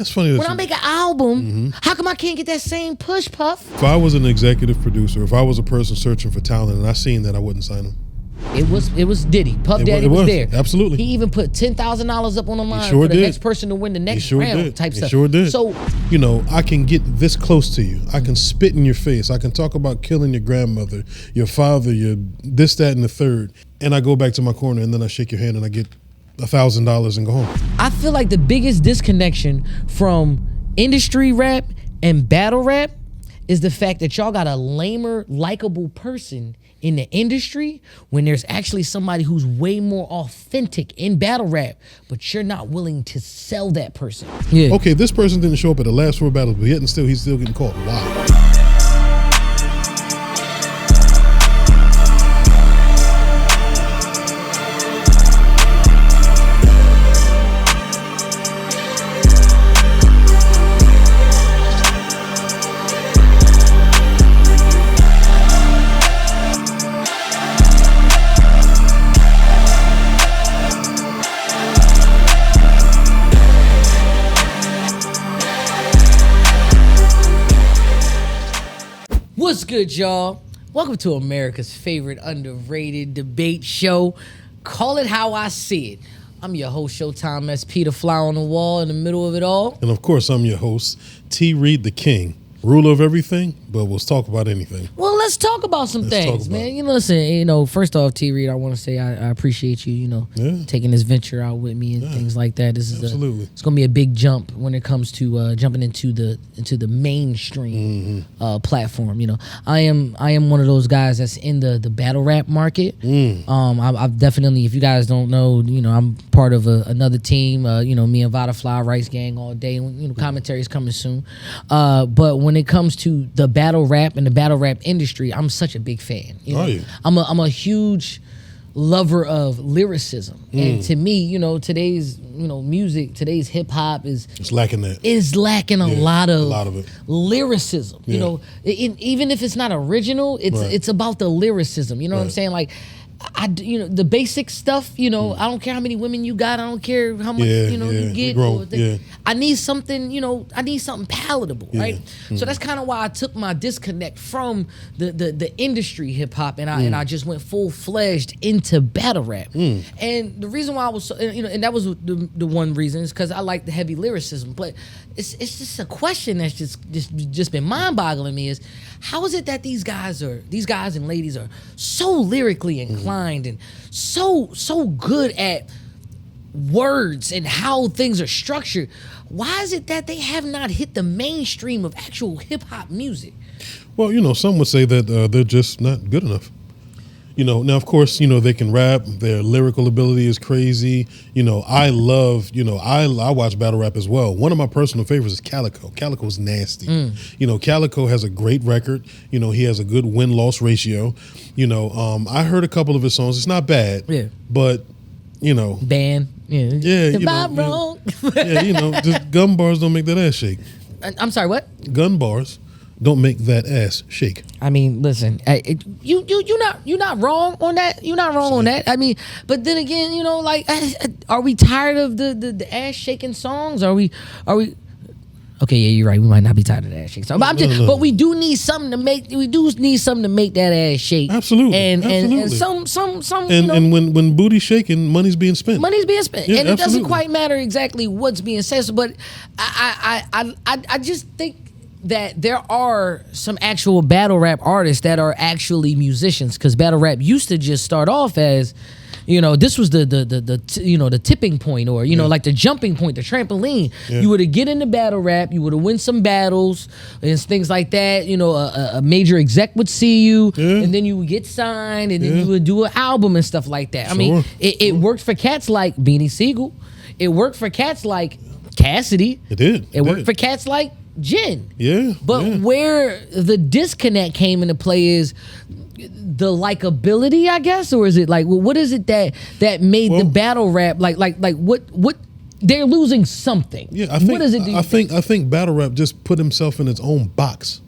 That's funny. When I make an album, how come I can't get that same push, Puff? If I was an executive producer, if I was a person searching for talent and I seen that, I wouldn't sign him. It was Diddy. Puff Daddy was there. Absolutely. He even put $10,000 up on the line sure for the did. next person to win the next round type stuff. He sure did. So, you know, I can get this close to you. I can spit in your face. I can talk about killing your grandmother, your father, your this, that, and the third. And I go back to my corner and then I shake your hand and I get $1,000 and go home. I feel like the biggest disconnection from industry rap and battle rap is the fact that y'all got a lamer, likable person in the industry when there's actually somebody who's way more authentic in battle rap, but you're not willing to sell that person. Yeah. Okay, this person didn't show up at the last 4 battles, but yet and still he's still getting caught. Wow. What's good, y'all? Welcome to America's favorite underrated debate show. Call it how I see it. I'm your host, Shotime SP, the fly on the wall in the middle of it all. And of course, I'm your host, T-Reid the King. Ruler of everything, but we'll talk about anything. Well, let's talk about some things, man. You know, listen, first off, T-Reid, I want to say I appreciate you, taking this venture out with me and things like that. This is it's going to be a big jump when it comes to jumping into the mainstream platform. You know, I am one of those guys that's in the battle rap market. I've definitely, if you guys don't know, I'm part of another team. Me and Vodafly, Rice Gang all day. Commentary is coming soon. But when it comes to the battle rap and the battle rap industry, I'm such a big fan. I'm a huge lover of lyricism, and to me, today's music, today's hip hop is lacking a lot of it. Lyricism. Even if it's not original, it's about the lyricism. You know what I'm saying? Like, the basic stuff, I don't care how many women you got, I don't care how much you get. I need something, I need something palatable, right? So that's kind of why I took my disconnect from the industry hip hop and I just went full fledged into battle rap. And the reason why I was and that was the one reason is because I like the heavy lyricism. But it's just a question that's just been mind boggling me is how is it that these guys and ladies are so lyrically inclined and so good at words and how things are structured? Why is it that they have not hit the mainstream of actual hip hop music? Well, some would say that they're just not good enough. Now of course, they can rap, their lyrical ability is crazy. I love, I watch battle rap as well. One of my personal favorites is Calico. Calico's nasty. Calico has a great record. He has a good win-loss ratio. I heard a couple of his songs. It's not bad. Yeah. But, Band. Yeah. If I'm wrong. Just gun bars don't make that ass shake. I'm sorry, what? Gun bars don't make that ass shake. I mean, listen, you're not wrong on that. You're not wrong on that. I mean, but then again, are we tired of the ass shaking songs? Are we? Okay, yeah, you're right. We might not be tired of the ass shaking songs, but we do need something to make. We do need something to make that ass shake. Absolutely, and some. And when booty's shaking, money's being spent. Money's being spent, and it doesn't quite matter exactly what's being said. But I just think that there are some actual battle rap artists that are actually musicians, because battle rap used to just start off as, this was the tipping point, or like the jumping point, the trampoline. You would get into battle rap, you would win some battles and things like that. A major exec would see you, and then you would get signed, and then you would do an album and stuff like that. I mean, it worked for cats like Beanie Siegel. It worked for cats like Cassidy. It did. It worked for cats like Jen. But where the disconnect came into play is the likability, I guess, or is it like, what is it that made the battle rap like what they're losing something? What is it? I think battle rap just put himself in its own box.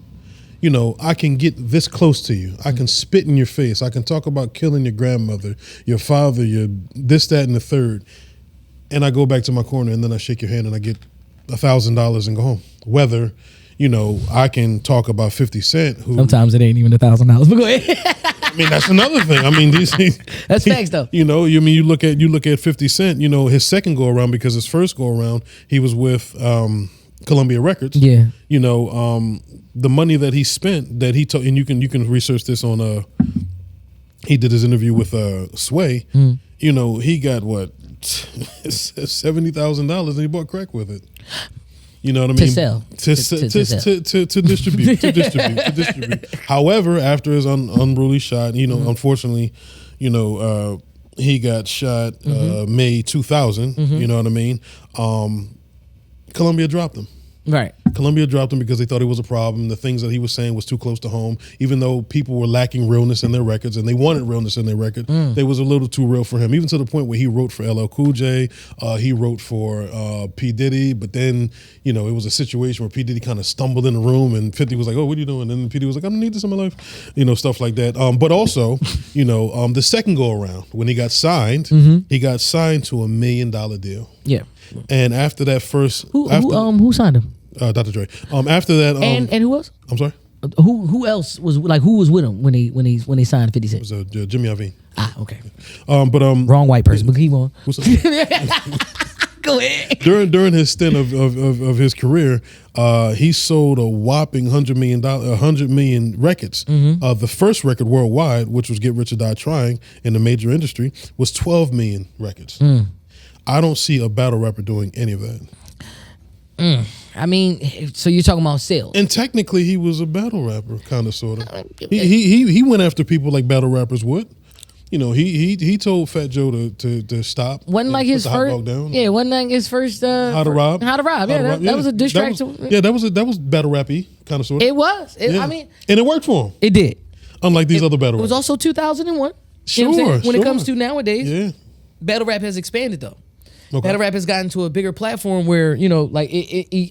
I can get this close to you. I can spit in your face. I can talk about killing your grandmother, your father, your this, that, and the third. And I go back to my corner and then I shake your hand and I get $1,000 and go home. Whether, I can talk about 50 Cent, who sometimes it ain't even $1,000. But go ahead. I mean, that's another thing. I mean, that's facts though. You look at 50 Cent. His second go around, because his first go around he was with Columbia Records. Yeah. The money that he spent, that he took, and you can research this on. He did his interview with Sway. He got what $70,000, and he bought crack with it. You know what I mean? To sell. To distribute. However, after his unruly shot, unfortunately, he got shot May 2000. You know what I mean? Columbia dropped him. Right. Columbia dropped him because they thought it was a problem. The things that he was saying was too close to home, even though people were lacking realness in their records and they wanted realness in their record. They was a little too real for him, even to the point where he wrote for LL Cool J, he wrote for P. Diddy, but then, it was a situation where P. Diddy kind of stumbled in the room and 50 was like, oh, what are you doing? And P. Diddy was like, I don't need this in my life, stuff like that. But also, the second go around, when he got signed, he got signed to $1 million deal. Yeah. And after that first, who signed him? Dr. Dre. After that, and who else? I'm sorry. Who else was who was with him when he signed 50 Cent? It was Jimmy Iovine. Ah, okay. Wrong white person. But keep on. Go ahead. During his stint of his career, he sold a whopping $100 million records. The first record worldwide, which was Get Rich or Die Trying in the major industry, was 12 million records. I don't see a battle rapper doing any of that. I mean, so you're talking about sales, and technically he was a battle rapper, kind of, sort of. He went after people like battle rappers would. He told Fat Joe to stop. Wasn't like his first. Yeah, wasn't like his first. How to Rob. Yeah, that was a diss track. That was battle rappy, kind of, sort of. It was. I mean, and it worked for him. It did. Unlike these other battle rappers. It was also 2001. Sure. When it comes to nowadays, yeah, battle rap has expanded though. Okay. Battle rap has gotten to a bigger platform where, like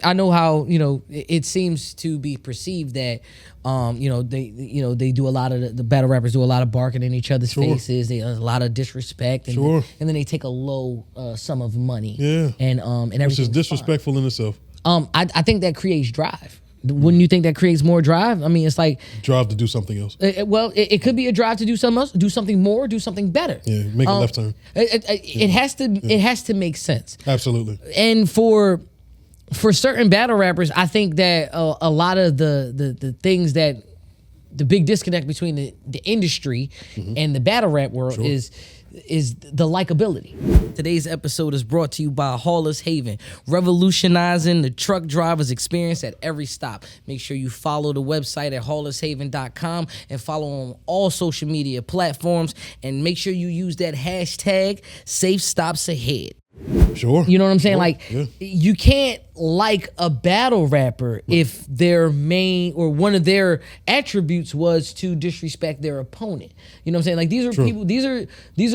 I know how, it seems to be perceived that, they do a lot of the battle rappers do a lot of barking in each other's faces. They a lot of disrespect, and and then they take a low sum of money. Yeah, and everything, which is disrespectful in itself. I think that creates drive. Wouldn't you think that creates more drive? I mean, it's like drive to do something else. It could be a drive to do something else, do something more, do something better. Yeah, make a left turn. It has to make sense. Absolutely. And for certain battle rappers, I think that a lot of the things that the big disconnect between the industry and the battle rap world is the likability. Today's episode is brought to you by Hollis Haven, revolutionizing the truck driver's experience at every stop. Make sure you follow the website at hollishaven.com and follow on all social media platforms, and make sure you use that hashtag Safe Stops Ahead. Sure. You know what I'm saying? You can't like a battle rapper if their main or one of their attributes was to disrespect their opponent. You know what I'm saying? Like these are people. These are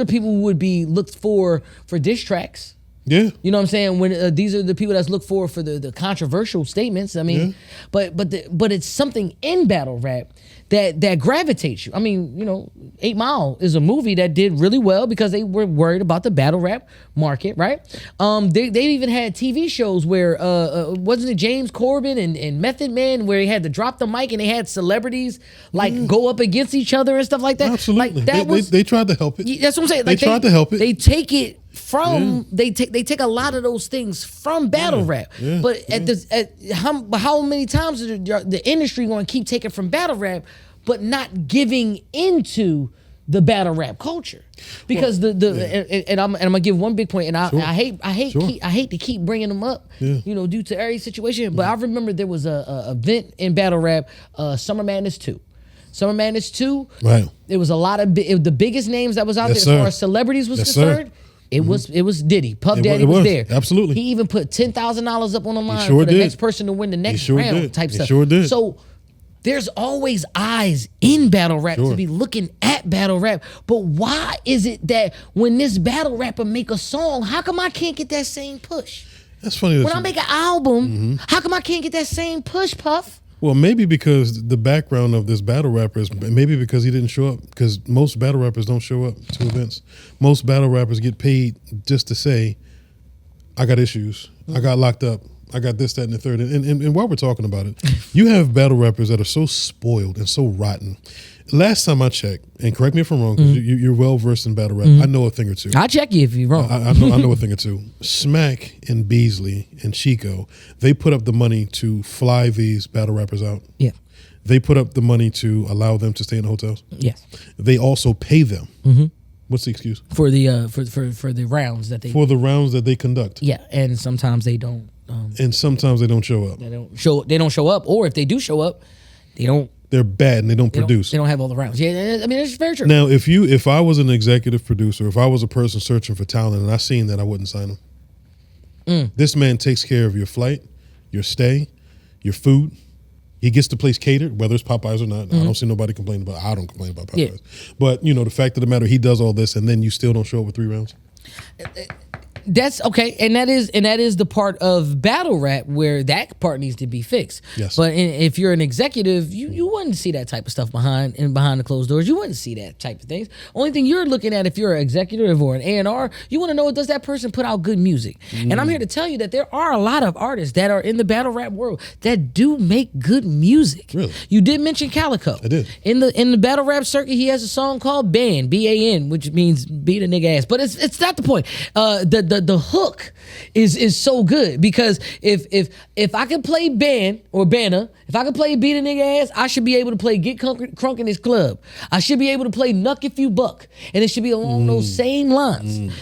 people who would be looked for diss tracks. Yeah. You know what I'm saying? When these are the people that's looked for the controversial statements. I mean, but it's something in battle rap that gravitates you. I mean, 8 Mile is a movie that did really well because they were worried about the battle rap market, right? They even had TV shows where wasn't it James Corbin and Method Man, where he had to drop the mic and they had celebrities go up against each other and stuff like that. Absolutely. Like they tried to help it. That's what I'm saying. They tried to help it. They take it from they take a lot of those things from battle rap, but how many times is the industry going to keep taking from battle rap, but not giving into the battle rap culture? Because and I'm gonna give one big point, and I hate to keep bringing them up, due to every situation. But I remember there was a event in battle rap, Summer Madness 2. Summer Madness 2. Right. It was a lot of the biggest names that was out there as far as celebrities was concerned. It was Diddy. Puff Daddy was there. Absolutely. He even put $10,000 up on the line for the next person to win the next round type stuff. Sure did. So there's always eyes in battle rap to be looking at battle rap. But why is it that when this battle rapper make a song, how come I can't get that same push? That's funny. When I make an album, how come I can't get that same push, Puff? Well, maybe because the background of this battle rapper is maybe because he didn't show up, because most battle rappers don't show up to events. Most battle rappers get paid just to say, I got issues. I got locked up. I got this, that, and the third. And while we're talking about it, you have battle rappers that are so spoiled and so rotten. Last time I checked, and correct me if I'm wrong, because you're well versed in battle rap. I know a thing or two. I'll check you if you're wrong. I know a thing or two. Smack and Beasley and Chico, they put up the money to fly these battle rappers out. Yeah. They put up the money to allow them to stay in the hotels. Yes. They also pay them. What's the excuse? For the for the rounds that they conduct. Yeah, and sometimes they don't. And sometimes they don't show up. They don't show up, or if they do show up, they don't. They're bad and they don't produce. They don't have all the rounds. Yeah, I mean it's very true. Now, if I was an executive producer, if I was a person searching for talent and I seen that, I wouldn't sign him. This man takes care of your flight, your stay, your food. He gets the place catered, whether it's Popeyes or not. I don't see nobody complaining about. I don't complain about Popeyes. Yeah. But the fact of the matter, he does all this, and then you still don't show up with 3 rounds. That's okay, and that is the part of battle rap where that part needs to be fixed. Yes. But if you're an executive, you wouldn't see that type of stuff behind the closed doors. You wouldn't see that type of things. Only thing you're looking at if you're an executive or an A&R, you want to know, does that person put out good music? And I'm here to tell you that there are a lot of artists that are in the battle rap world that do make good music. Really? You did mention Calico. I did. In the battle rap circuit, he has a song called Ban, B-A-N, which means beat a nigga ass. But it's not the point. The hook is so good because if I can play Ban or Banner, if I can play Beat a Nigga Ass, I should be able to play Get Crunk in His Club. I should be able to play Nuck If You Buck, and it should be along those same lines.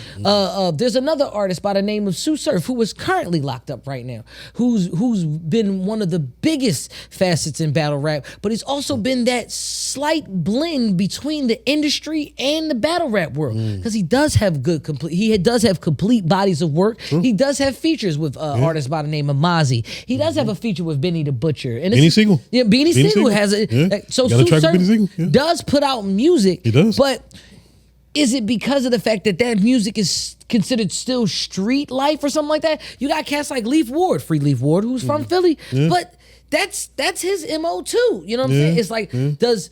There's another artist by the name of Sue Surf who is currently locked up right now, who's been one of the biggest facets in battle rap, but he's also been that slight blend between the industry and the battle rap world because he does have complete bodies of work. He does have features with artists by the name of Mozzie. He does have a feature with Benny the Butcher. And Beanie Siegel. Yeah, Beanie Siegel has it. Yeah. So Got a track with Beanie Sue Siegel. does put out music. He does. But is it because of the fact that music is considered still street life or something like that? You got cats like Leaf Ward, Free Leaf Ward, who's from Philly. Yeah. But that's his MO too. You know what I'm saying? It's like, does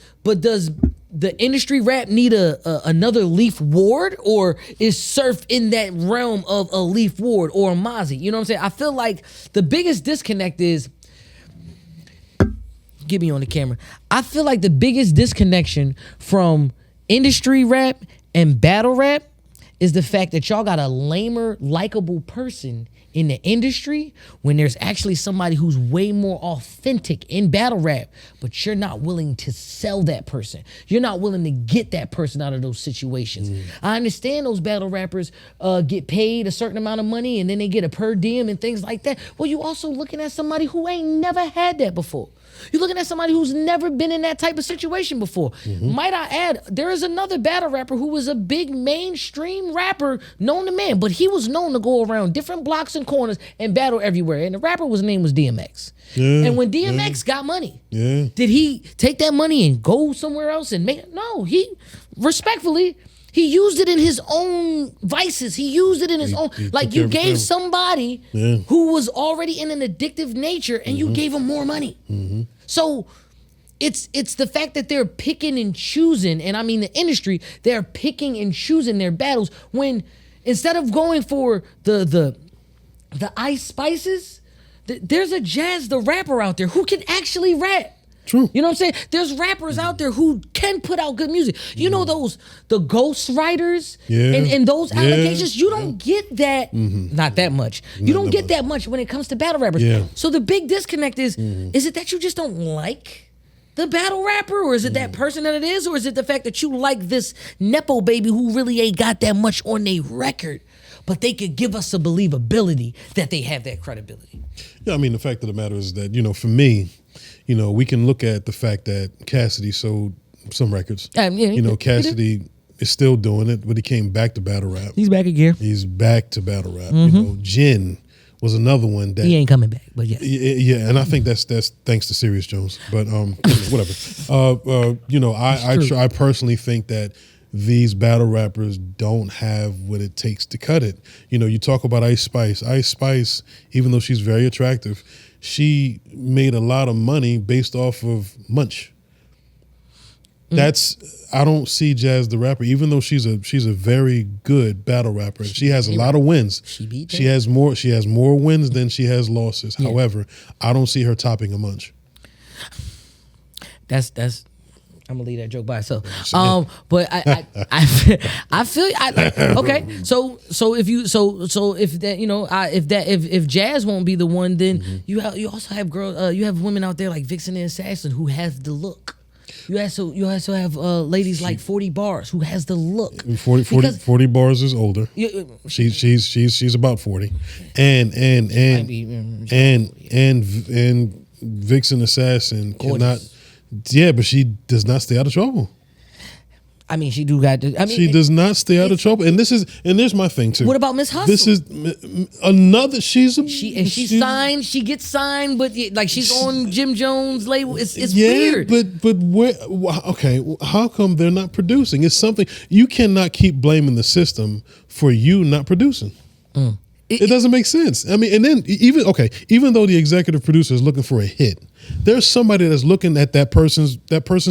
the industry rap need another Leaf Ward, or is Surf in that realm of a Leaf Ward or a Mozzie? You know what I'm saying? I feel like the biggest disconnect is, get me on the camera. I feel like the biggest disconnection from industry rap and battle rap is the fact that y'all got a lamer, likable person in the industry when there's actually somebody who's way more authentic in battle rap, but you're not willing to sell that person. You're not willing to get that person out of those situations. I understand those battle rappers get paid a certain amount of money and then they get a per diem and things like that. Well, you also looking at somebody who ain't never had that before. You're looking at somebody who's never been in that type of situation before. Might I add, there is another battle rapper who was a big mainstream rapper, known to man, but he was known to go around different blocks and corners and battle everywhere. And the rapper's name was DMX. Yeah, and when DMX got money, did he take that money and go somewhere else and make it? No, he respectfully, he used it in his own vices. He used it in his own. Like, you gave somebody who was already in an addictive nature and you gave him more money. So it's the fact that they're picking and choosing, and I mean the industry, they're picking and choosing their battles when instead of going for the Ice Spices, there's a Jazz the Rapper out there who can actually rap. True. You know what I'm saying? There's rappers out there who can put out good music. You know the ghost writers and those allegations, you don't get that, not that much. You don't get that much when it comes to battle rappers. So the big disconnect is it that you just don't like the battle rapper, or is it that person that it is, or is it the fact that you like this Nepo baby who really ain't got that much on their record, but they could give us a believability that they have that credibility? Yeah, I mean, the fact of the matter is that, for me, we can look at the fact that Cassidy sold some records. Cassidy is still doing it, but he came back to battle rap. He's back again. He's back to battle rap. Jin was another one that he ain't coming back, but yes. Yeah, and I think that's thanks to Serious Jones. But whatever. I personally think that these battle rappers don't have what it takes to cut it. You talk about Ice Spice. Ice Spice, even though she's very attractive, she made a lot of money based off of Munch. I don't see Jazz the rapper, even though she's a very good battle rapper. She has a lot of wins. She has more wins than she has losses. Yeah. However, I don't see her topping a Munch. That's I'm gonna leave that joke by itself. But I feel okay. So if Jazz won't be the one, then you also have you have women out there like Vixen and Assassin who has the look. You also have ladies like 40 Bars who has the look. 40 Bars is older. She's about 40, and Vixen Assassin cannot. Yeah, but she does not stay out of trouble. I mean, she do got. She does not stay out of trouble, and there's my thing too. What about Miss Hustle? This is another. She signed. She gets signed, but like she's on Jim Jones' label. It's weird. But where? Okay, how come they're not producing? It's something you cannot keep blaming the system for you not producing. It doesn't make sense. I mean, and then even though the executive producer is looking for a hit, there's somebody that's looking at that person's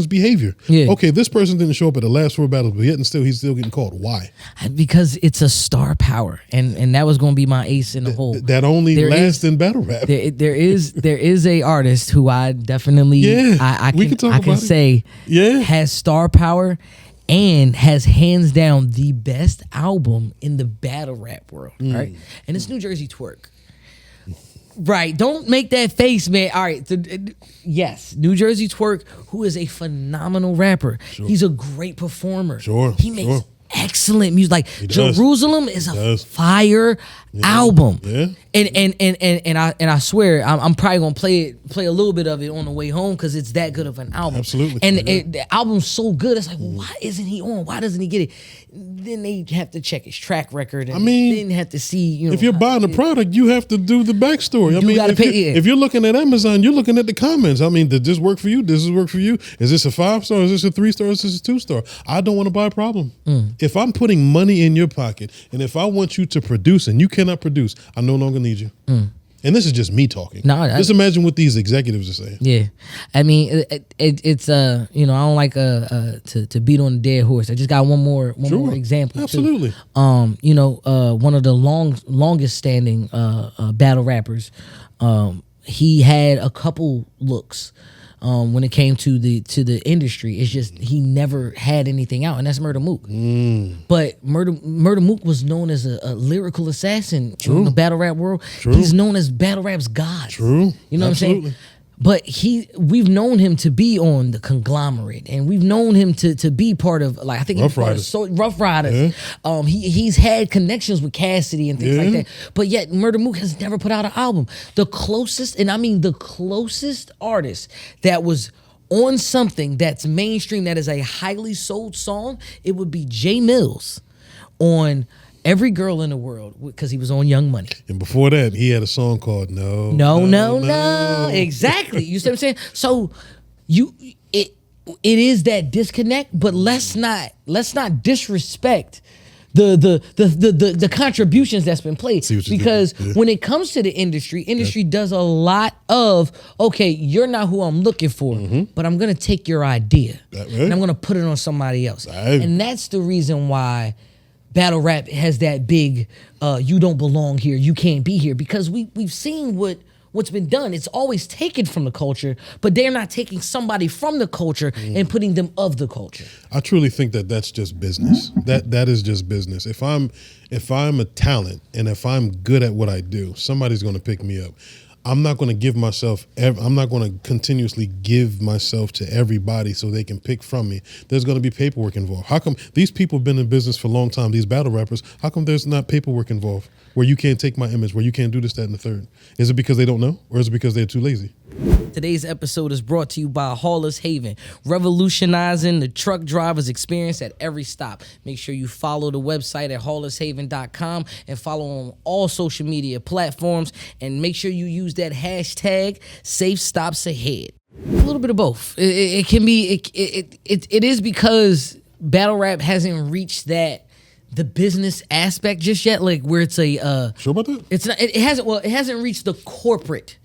behavior. Yeah. Okay, this person didn't show up at the last 4 battles, but yet and still he's still getting called. Why? Because it's a star power, and that was going to be my ace in the hole. That only lasts in battle rap. There is a artist who I definitely I can say has star power. And has hands down the best album in the battle rap world, right? And it's New Jersey Twerk. Right, don't make that face, man. All right, yes, New Jersey Twerk, who is a phenomenal rapper. Sure. He's a great performer. Sure, he makes excellent music. Like Jerusalem is a fire album. Yeah. And I swear I'm probably gonna play a little bit of it on the way home because it's that good of an album. Absolutely. And the album's so good. It's like, well, why isn't he on? Why doesn't he get it? Then they have to check his track record. And then have to see. If you're buying the product, you have to do the backstory. If you're looking at Amazon, you're looking at the comments. I mean, did this work for you? Does this work for you? Is this a 5-star? Is this a 3-star? Is this a 2-star? I don't want to buy a problem. If I'm putting money in your pocket, and if I want you to produce and you cannot produce, I no longer need you. And this is just me talking. Just imagine what these executives are saying. Yeah, I mean, it's I don't like to beat on a dead horse. I just got one more example. Absolutely. Too. One of the longest standing battle rappers. He had a couple looks. When it came to the industry, it's just he never had anything out, and that's Murda Mook. But Murda Mook was known as a lyrical assassin in the battle rap world. He's known as battle rap's god. True, you know what I'm saying? But we've known him to be on the Conglomerate, and we've known him to be part of, like, I think Rough Riders. Rough Riders. Yeah. He's had connections with Cassidy and things like that. But yet Murda Mook has never put out an album. The closest artist that was on something that's mainstream, that is a highly sold song, it would be Jay Mills on Every Girl in the World, because he was on Young Money. And before that, he had a song called No. Exactly. You see what I'm saying? So it is that disconnect, but let's not disrespect the contributions that's been played, because when it comes to the industry does a lot of, okay, you're not who I'm looking for, but I'm gonna take your idea and I'm gonna put it on somebody else, and that's the reason why battle rap has that big you don't belong here, you can't be here, because we've seen what's been done. It's always taken from the culture, but they're not taking somebody from the culture and putting them of the culture. I truly think that's just business. That is just business. If I'm a talent and if I'm good at what I do, somebody's going to pick me up. I'm not going to continuously give myself to everybody so they can pick from me. There's going to be paperwork involved. How come these people have been in business for a long time, these battle rappers, how come there's not paperwork involved where you can't take my image, where you can't do this, that, and the third? Is it because they don't know, or is it because they're too lazy? Today's episode is brought to you by Hollis Haven, revolutionizing the truck driver's experience at every stop. Make sure you follow the website at hollishaven.com and follow on all social media platforms, and make sure you use that hashtag Safe Stops Ahead. A little bit of both. It can be. It is because battle rap hasn't reached the business aspect just yet, like where it's a sure about that? It's not. It hasn't. Well, it hasn't reached the corporate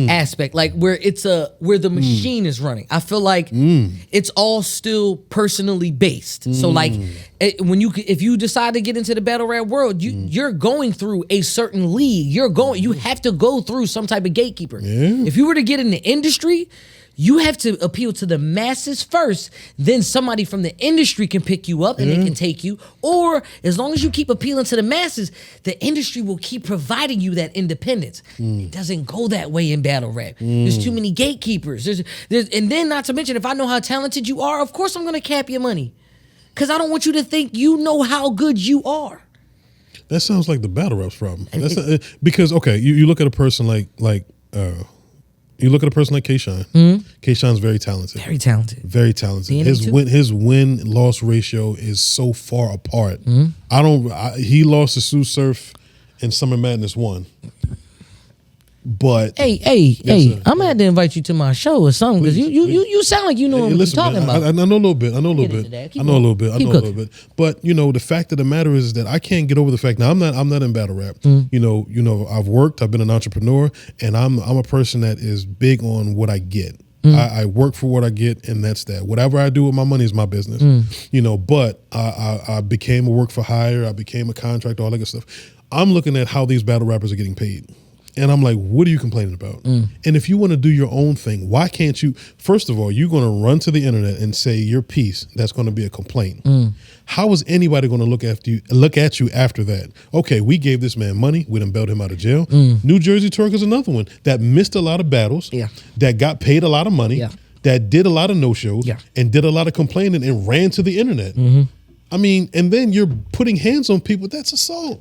aspect, like where the machine is running. I feel like it's all still personally based. So like if you decide to get into the battle rap world, you're going through a certain league. You have to go through some type of gatekeeper. Yeah. If you were to get in the industry, you have to appeal to the masses first, then somebody from the industry can pick you up and they can take you. Or as long as you keep appealing to the masses, the industry will keep providing you that independence. It doesn't go that way in battle rap. There's too many gatekeepers. And then not to mention, if I know how talented you are, of course I'm gonna cap your money. Because I don't want you to think you know how good you are. That sounds like the battle rap's problem. Because, okay, you look at a person like you look at a person like K-Shine. K-Shine's very talented. Very talented. Very talented. His win-loss ratio is so far apart. He lost to Sue Surf in Summer Madness 1. But hey, I'm gonna have to invite you to my show or something because you sound like you know what you're talking about. I know a little bit. I know a little bit. But the fact of the matter is that I can't get over the fact. Now I'm not in battle rap. I've worked. I've been an entrepreneur, and I'm a person that is big on what I get. I work for what I get, and that's that. Whatever I do with my money is my business. But I became a work for hire. I became a contractor, all that good stuff. I'm looking at how these battle rappers are getting paid. And I'm like, what are you complaining about? And if you want to do your own thing, why can't you? First of all, you're going to run to the internet and say your piece. That's going to be a complaint. How is anybody going to look at you after that? Okay, we gave this man money. We done bailed him out of jail. New Jersey Twerk is another one that missed a lot of battles. That got paid a lot of money. That did a lot of no-shows. And did a lot of complaining and ran to the internet. I mean, and then you're putting hands on people. That's assault.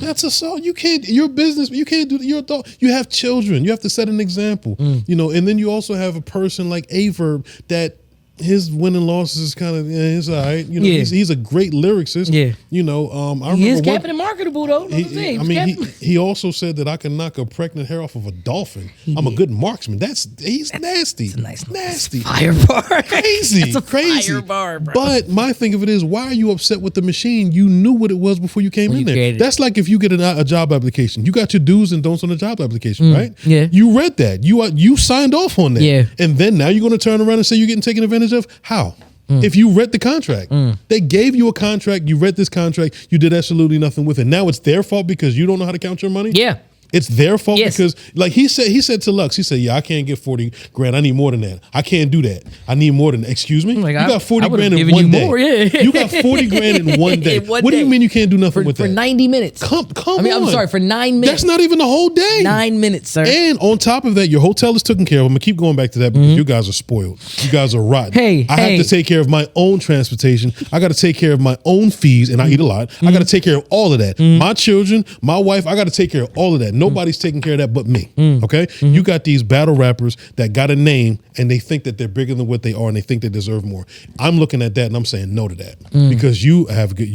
That's assault. You can't. Your business. You can't do. You're adult. You have children. You have to set an example. And then you also have a person like Averb that his win and losses is kind of it's all right. He's a great lyricist. I remember he is capping and marketable though. He also said that I can knock a pregnant hair off of a dolphin. I'm a good marksman. He's nasty. It's a nice, nasty fire bar. Crazy, That's a crazy fire bar, bro. But my thing of it is, why are you upset with the machine? You knew what it was before you came in there. That's like if you get a job application. You got your do's and don'ts on the job application, right? Yeah. You read that. You signed off on that. Yeah. And then now you're going to turn around and say you're getting taken advantage of? How? If you read the contract, they gave you a contract, you read this contract, you did absolutely nothing with it. Now it's their fault because you don't know how to count your money? Yeah. It's their fault because, like he said to Lux, he said, "Yeah, I can't get 40 grand. I need more than that. I can't do that. I need more than that." Excuse me? Like, you got 40 grand in one day. You got 40 grand in one day. What do you mean you can't do nothing with that? For 90 minutes. Come on. I'm sorry, for 9 minutes. That's not even the whole day. 9 minutes, sir. And on top of that, your hotel is taken care of. I'm going to keep going back to that because you guys are spoiled. You guys are rotten. I have to take care of my own transportation. I got to take care of my own fees, and I eat a lot. I got to take care of all of that. My children, my wife, I got to take care of all of that. Nobody's taking care of that but me. Okay? You got these battle rappers that got a name and they think that they're bigger than what they are and they think they deserve more. I'm looking at that and I'm saying no to that because you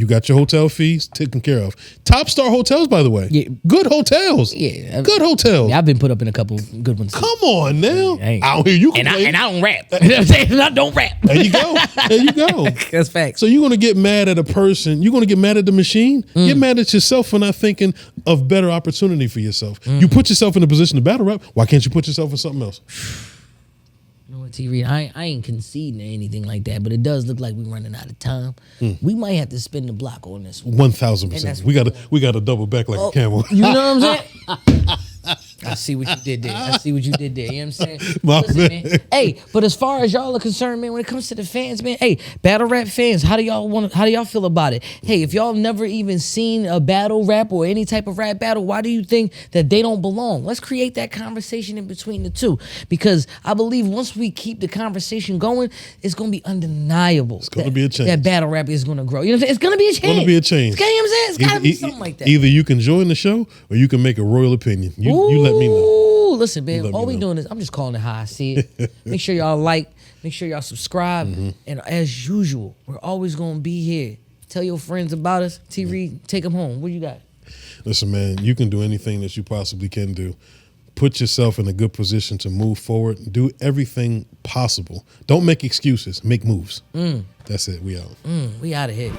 got your hotel fees taken care of. Top star hotels, by the way. Yeah. Good hotels. Yeah. Good hotels. Yeah, I've been put up in a couple good ones. Come on now. I don't hear you complain. And I don't rap. You know what I'm saying? I don't rap. There you go. There you go. That's facts. So you're going to get mad at a person. You're going to get mad at the machine. Get mad at yourself for not thinking of better opportunity for yourself. You put yourself in a position to battle rap. Why can't you put yourself in something else? You know what, T-Reid? I ain't conceding or anything like that, but it does look like we're running out of time. We might have to spin the block on this one. 1,000%. We got to double back like a camel. You know what I'm saying? I see what you did there. You know what I'm saying? Listen, man. Hey, but as far as y'all are concerned, man, when it comes to the fans, man, hey, battle rap fans, how do y'all feel about it? Hey, if y'all never even seen a battle rap or any type of rap battle, why do you think that they don't belong? Let's create that conversation in between the two. Because I believe once we keep the conversation going, it's gonna be undeniable. It's gonna be a change. That battle rap is gonna grow. You know what I'm saying? It's gonna be a change. It's gonna be a change. You know what I'm saying? It's gotta be something like that. Either you can join the show or you can make a royal opinion. You let me know. Listen, man, all we doing is, I'm just calling it how I see it. Make sure y'all like, make sure y'all subscribe. And as usual, we're always going to be here. Tell your friends about us. T-Reid, take them home. What you got? Listen, man, you can do anything that you possibly can do. Put yourself in a good position to move forward. Do everything possible. Don't make excuses. Make moves. That's it. We out. We out of here.